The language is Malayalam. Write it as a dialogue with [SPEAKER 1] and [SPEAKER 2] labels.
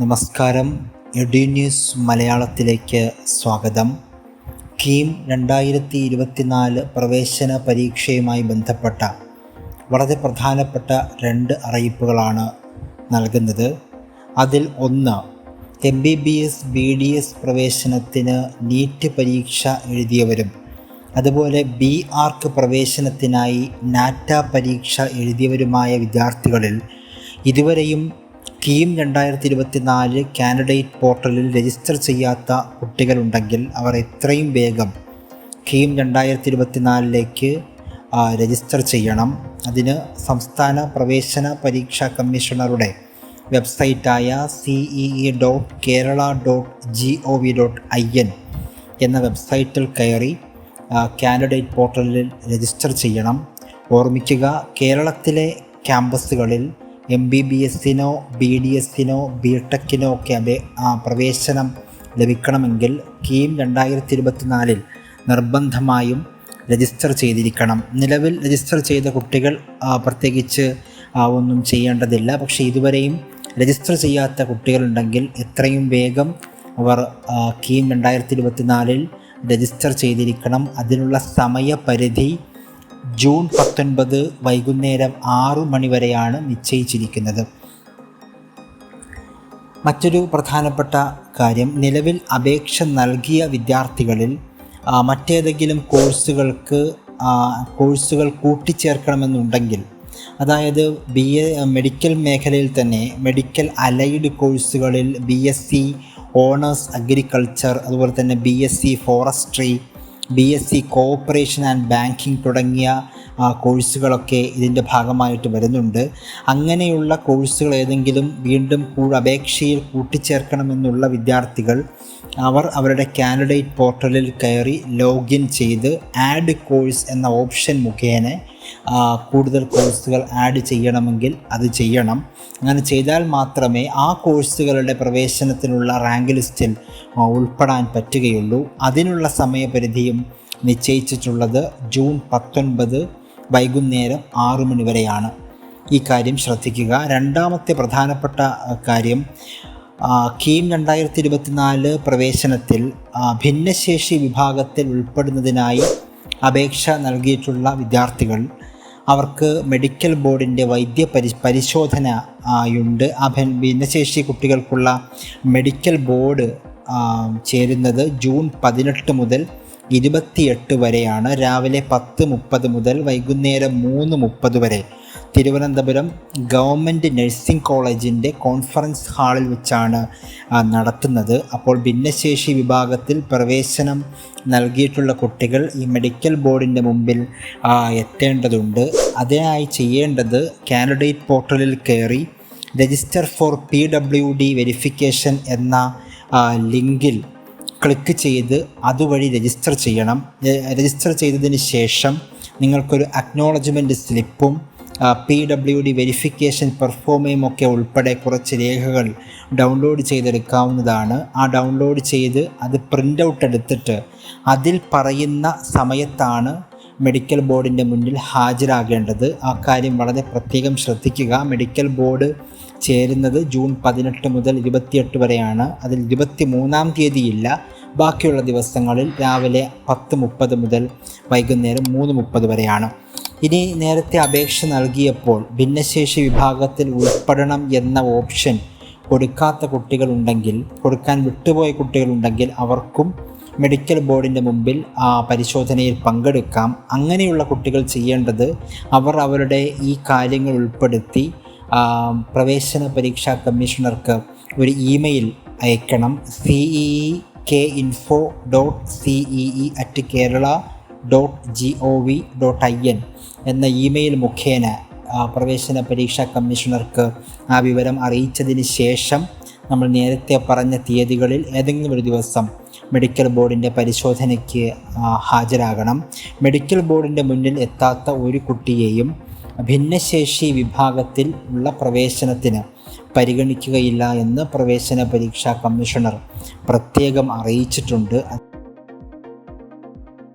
[SPEAKER 1] നമസ്കാരം. എഡ്യൂന്യൂസ് മലയാളത്തിലേക്ക് സ്വാഗതം. കീം 2024 പ്രവേശന പരീക്ഷയുമായി ബന്ധപ്പെട്ട വളരെ പ്രധാനപ്പെട്ട 2 അറിയിപ്പുകളാണ് നൽകുന്നത്. അതിൽ ഒന്ന്, MBBS BDS പ്രവേശനത്തിന് നീറ്റ് പരീക്ഷ എഴുതിയവരും അതുപോലെ BArc പ്രവേശനത്തിനായി നാറ്റ പരീക്ഷ എഴുതിയവരുമായ വിദ്യാർത്ഥികളിൽ ഇതുവരെയും കീം 2024 കാൻഡിഡേറ്റ് പോർട്ടലിൽ രജിസ്റ്റർ ചെയ്യാത്ത കുട്ടികളുണ്ടെങ്കിൽ അവർ എത്രയും വേഗം കീം 2024 രജിസ്റ്റർ ചെയ്യണം. അതിന് സംസ്ഥാന പ്രവേശന പരീക്ഷാ കമ്മീഷണറുടെ വെബ്സൈറ്റായ cee.kerala.gov.in എന്ന വെബ്സൈറ്റിൽ കയറി കാൻഡിഡേറ്റ് പോർട്ടലിൽ രജിസ്റ്റർ ചെയ്യണം. ഓർമ്മിക്കുക, കേരളത്തിലെ ക്യാമ്പസുകളിൽ MBBSനോ BDSനോ BTechനോ ഒക്കെ പ്രവേശനം ലഭിക്കണമെങ്കിൽ കീം 2024 നിർബന്ധമായും രജിസ്റ്റർ ചെയ്തിരിക്കണം. നിലവിൽ രജിസ്റ്റർ ചെയ്ത കുട്ടികൾ പ്രത്യേകിച്ച് ഒന്നും ചെയ്യേണ്ടതില്ല. പക്ഷേ ഇതുവരെയും രജിസ്റ്റർ ചെയ്യാത്ത കുട്ടികളുണ്ടെങ്കിൽ എത്രയും വേഗം അവർ കീം 2024 രജിസ്റ്റർ ചെയ്തിരിക്കണം. അതിനുള്ള സമയപരിധി ജൂൺ 19 വൈകുന്നേരം 6 മണി വരെയാണ് നിശ്ചയിച്ചിരിക്കുന്നത്. മറ്റൊരു പ്രധാനപ്പെട്ട കാര്യം, നിലവിൽ അപേക്ഷ നൽകിയ വിദ്യാർത്ഥികളിൽ മറ്റേതെങ്കിലും കോഴ്സുകൾ കൂട്ടിച്ചേർക്കണമെന്നുണ്ടെങ്കിൽ, അതായത് മെഡിക്കൽ മേഖലയിൽ തന്നെ മെഡിക്കൽ അലൈഡ് കോഴ്സുകളിൽ BSc ഓണേഴ്സ് അഗ്രികൾച്ചർ, അതുപോലെ തന്നെ BSc forestry, BSc cooperation and banking തുടങ്ങിയ കോഴ്സുകളൊക്കെ ഇതിൻ്റെ ഭാഗമായിട്ട് വരുന്നുണ്ട്. അങ്ങനെയുള്ള കോഴ്സുകൾ ഏതെങ്കിലും വീണ്ടും അപേക്ഷയിൽ കൂട്ടിച്ചേർക്കണമെന്നുള്ള വിദ്യാർത്ഥികൾ അവരുടെ കാൻഡിഡേറ്റ് പോർട്ടലിൽ കയറി ലോഗിൻ ചെയ്ത് ആഡ് കോഴ്സ് എന്ന ഓപ്ഷൻ മുഖേന കൂടുതൽ കോഴ്സുകൾ ആഡ് ചെയ്യണമെങ്കിൽ അത് ചെയ്യണം. അങ്ങനെ ചെയ്താൽ മാത്രമേ ആ കോഴ്സുകളുടെ പ്രവേശനത്തിനുള്ള റാങ്ക് ലിസ്റ്റിൽ ഉൾപ്പെടാൻ പറ്റുകയുള്ളൂ. അതിനുള്ള സമയപരിധിയും നിശ്ചയിച്ചിട്ടുള്ളത് ജൂൺ 19 വൈകുന്നേരം 6 മണി വരെയാണ്. ഈ കാര്യം ശ്രദ്ധിക്കുക. രണ്ടാമത്തെ പ്രധാനപ്പെട്ട കാര്യം, കീം 2024 പ്രവേശനത്തിൽ ഭിന്നശേഷി വിഭാഗത്തിൽ ഉൾപ്പെടുന്നതിനായി അപേക്ഷ നൽകിയിട്ടുള്ള വിദ്യാർത്ഥികൾ, അവർക്ക് മെഡിക്കൽ ബോർഡിൻ്റെ പരിശോധനയുണ്ട്. ഭിന്നശേഷി കുട്ടികൾക്കുള്ള മെഡിക്കൽ ബോർഡ് ചേരുന്നത് ജൂൺ 18 മുതൽ 28 വരെയാണ്. രാവിലെ 10:30 മുതൽ വൈകുന്നേരം 3:30 വരെ തിരുവനന്തപുരം ഗവൺമെൻറ് നഴ്സിംഗ് കോളേജിൻ്റെ കോൺഫറൻസ് ഹാളിൽ വെച്ചാണ് നടത്തുന്നത്. അപ്പോൾ ഭിന്നശേഷി വിഭാഗത്തിൽ പ്രവേശനം നൽകിയിട്ടുള്ള കുട്ടികൾ ഈ മെഡിക്കൽ ബോർഡിൻ്റെ മുമ്പിൽ എത്തേണ്ടതുണ്ട്. അതിനായി ചെയ്യേണ്ടത്, കാൻഡിഡേറ്റ് പോർട്ടലിൽ കയറി രജിസ്റ്റർ ഫോർ PWD വെരിഫിക്കേഷൻ എന്ന ലിങ്കിൽ ക്ലിക്ക് ചെയ്ത് അതുവഴി രജിസ്റ്റർ ചെയ്യണം. രജിസ്റ്റർ ചെയ്തതിന് ശേഷം നിങ്ങൾക്കൊരു അക്നോളജ്മെൻറ്റ് സ്ലിപ്പും PWD വെരിഫിക്കേഷൻ പെർഫോമയും ഒക്കെ ഉൾപ്പെടെ കുറച്ച് രേഖകൾ ഡൗൺലോഡ് ചെയ്തെടുക്കാവുന്നതാണ്. ആ ഡൗൺലോഡ് ചെയ്ത് അത് പ്രിൻ്റ് ഔട്ട് എടുത്തിട്ട് അതിൽ പറയുന്ന സമയത്താണ് മെഡിക്കൽ ബോർഡിൻ്റെ മുന്നിൽ ഹാജരാകേണ്ടത്. ആ കാര്യം വളരെ പ്രത്യേകം ശ്രദ്ധിക്കുക. മെഡിക്കൽ ബോർഡ് ചേരുന്നത് ജൂൺ 18 മുതൽ 28 വരെയാണ്. അതിൽ 23-ാം തീയതിയില്ല. ബാക്കിയുള്ള ദിവസങ്ങളിൽ രാവിലെ 10:30 മുതൽ വൈകുന്നേരം 3:30 വരെയാണ്. ഇനി നേരത്തെ അപേക്ഷ നൽകിയപ്പോൾ ഭിന്നശേഷി വിഭാഗത്തിൽ ഉൾപ്പെടണം എന്ന ഓപ്ഷൻ കൊടുക്കാൻ വിട്ടുപോയ കുട്ടികളുണ്ടെങ്കിൽ അവർക്കും മെഡിക്കൽ ബോർഡിൻ്റെ മുമ്പിൽ പരിശോധനയിൽ പങ്കെടുക്കാം. അങ്ങനെയുള്ള കുട്ടികൾ ചെയ്യേണ്ടത്, അവരുടെ ഈ കാര്യങ്ങൾ ഉൾപ്പെടുത്തി പ്രവേശന പരീക്ഷാ കമ്മീഷണർക്ക് ഒരു ഇമെയിൽ അയക്കണം. ceek.cee@kerala.gov.in എന്ന ഇമെയിൽ മുഖേന പ്രവേശന പരീക്ഷാ കമ്മീഷണർക്ക് ആ വിവരം അറിയിച്ചതിന് ശേഷം നമ്മൾ നേരത്തെ പറഞ്ഞ തീയതികളിൽ ഏതെങ്കിലും ഒരു ദിവസം മെഡിക്കൽ ബോർഡിൻ്റെ പരിശോധനയ്ക്ക് ഹാജരാകണം. മെഡിക്കൽ ബോർഡിൻ്റെ മുന്നിൽ എത്താത്ത ഒരു കുട്ടിയെയും ഭിന്നശേഷി വിഭാഗത്തിൽ ഉള്ള പ്രവേശനത്തിന് പരിഗണിക്കുകയില്ല എന്ന് പ്രവേശന പരീക്ഷാ കമ്മീഷണർ പ്രത്യേകം അറിയിച്ചിട്ടുണ്ട്.